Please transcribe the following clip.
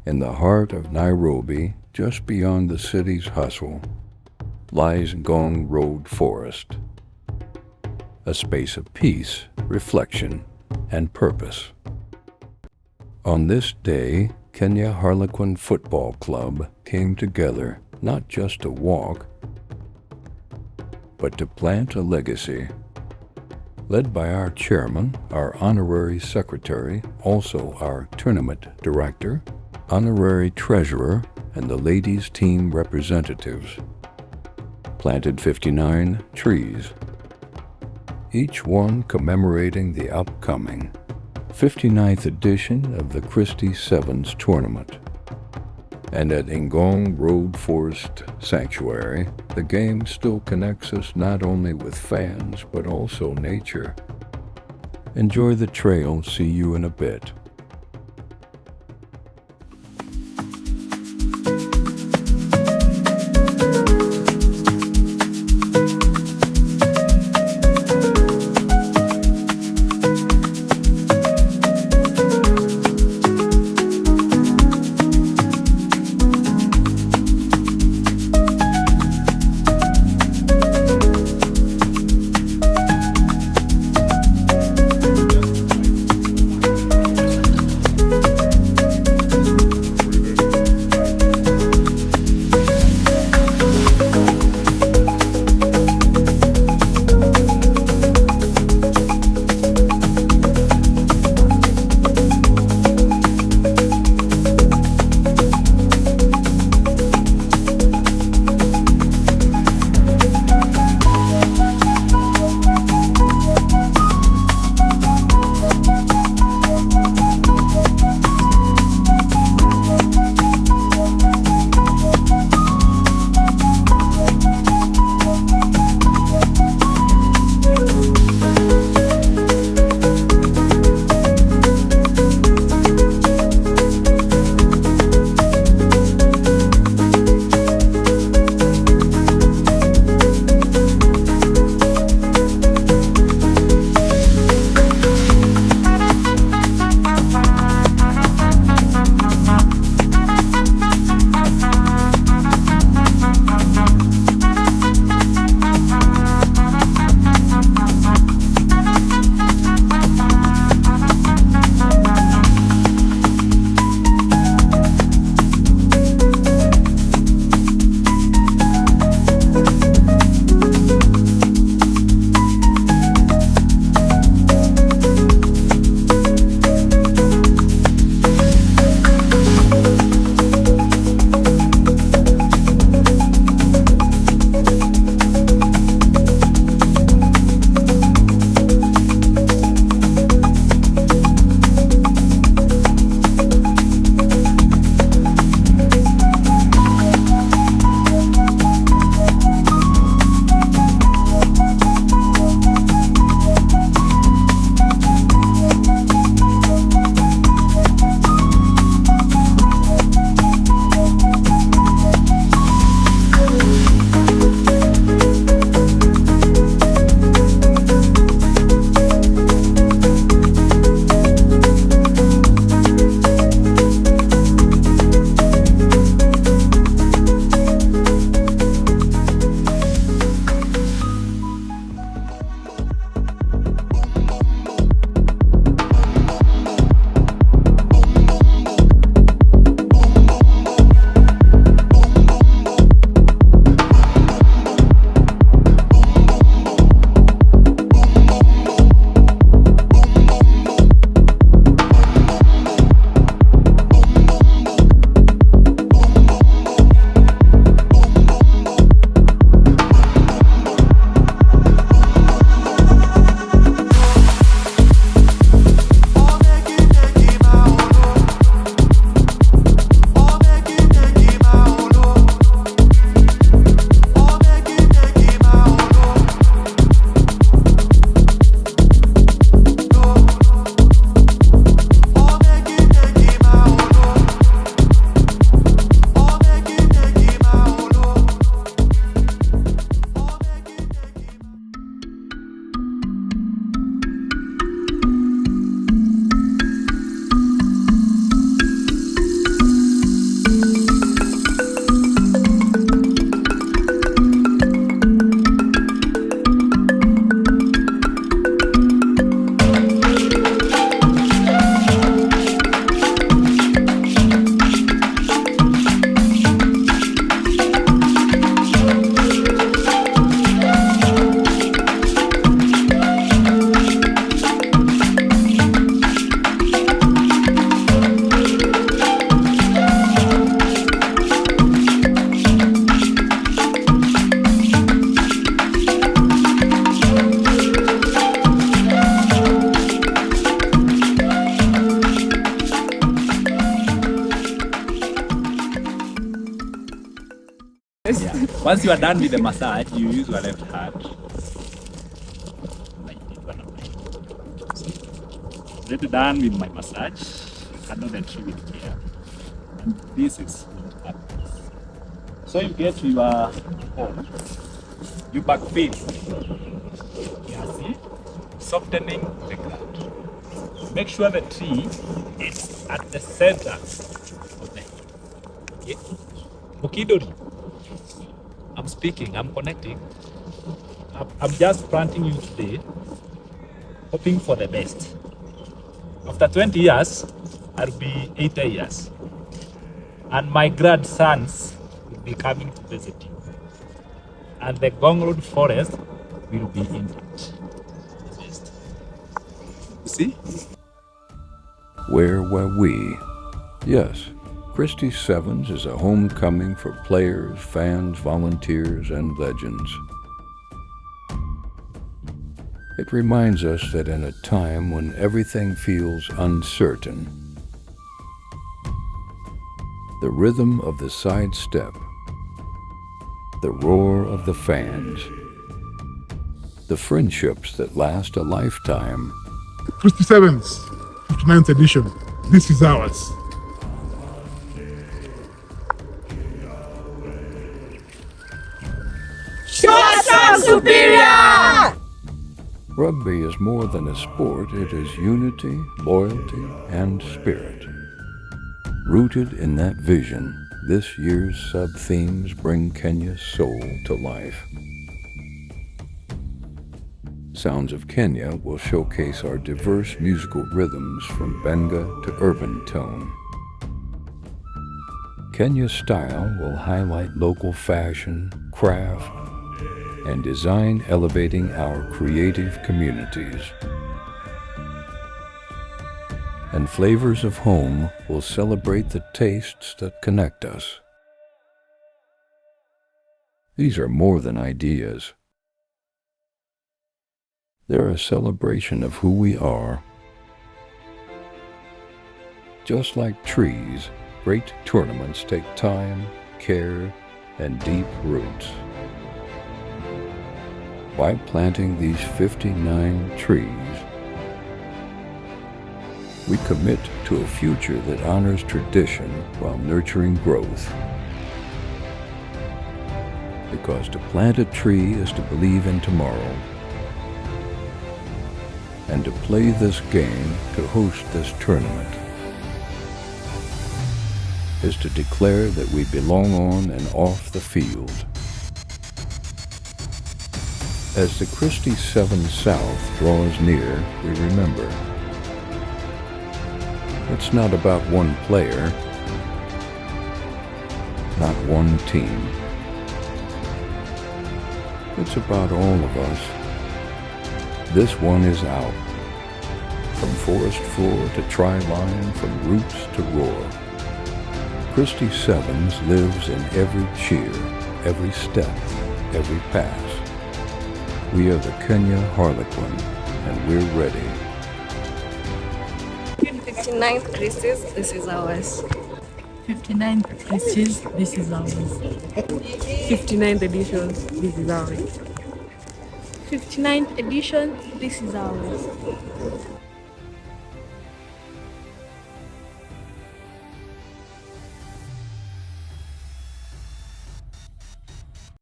In the heart of Nairobi, just beyond the city's hustle, lies NGONG Road Forest, a space of peace, reflection, and purpose. On this day, Kenya Harlequin Football Club came together not just to walk, but to plant a legacy. Led by our chairman, our honorary secretary, also our tournament director, honorary treasurer, and the ladies' team representatives, planted 59 trees, each one commemorating the upcoming 59th edition of the CHRISTIE Sevens tournament. And at NGONG Road Forest Sanctuary, the game still connects us not only with fans, but also nature. Enjoy the trail. See you in a bit. Yes. Yeah. Once you are done with the massage, you use your left hand. Get done with my massage. Handle the tree with care. And this is what happens. So you get to your home. You backfill. Yeah, see? Softening the ground. Make sure the tree is at the center of the yeah. Mukidori. I'm speaking, I'm connecting. I'm just planting you today, hoping for the best. After 20 years, I'll be 80 years. And my grandsons will be coming to visit you. And the Ngong Road forest will be intact. You see? Where were we? Yes, Christie Sevens is a homecoming for players, fans, volunteers, and legends. It reminds us that in a time when everything feels uncertain, the rhythm of the sidestep, the roar of the fans, the friendships that last a lifetime. CHRISTIE Sevens, 59th edition. This is ours. Show us some superior! Rugby is more than a sport, it is unity, loyalty, and spirit. Rooted in that vision, this year's sub-themes bring Kenya's soul to life. Sounds of Kenya will showcase our diverse musical rhythms from Benga to urban tone. Kenya's style will highlight local fashion, craft, and design elevating our creative communities. And Flavors of Home will celebrate the tastes that connect us. These are more than ideas. They're a celebration of who we are. Just like trees, great tournaments take time, care, and deep roots. By planting these 59 trees, we commit to a future that honors tradition while nurturing growth. Because to plant a tree is to believe in tomorrow. And to play this game, to host this tournament, is to declare that we belong on and off the field. As the Christie 7 South draws near, we remember. It's not about one player, not one team. It's about all of us. This one is out. From forest floor to tri-line, from roots to roar. Christie Sevens lives in every cheer, every step, every pass. We are the Kenya Harlequin, and we're ready. 59th Christie's, this is ours. 59th Christie's, this is ours. 59th edition, this is ours. 59th edition, this is ours.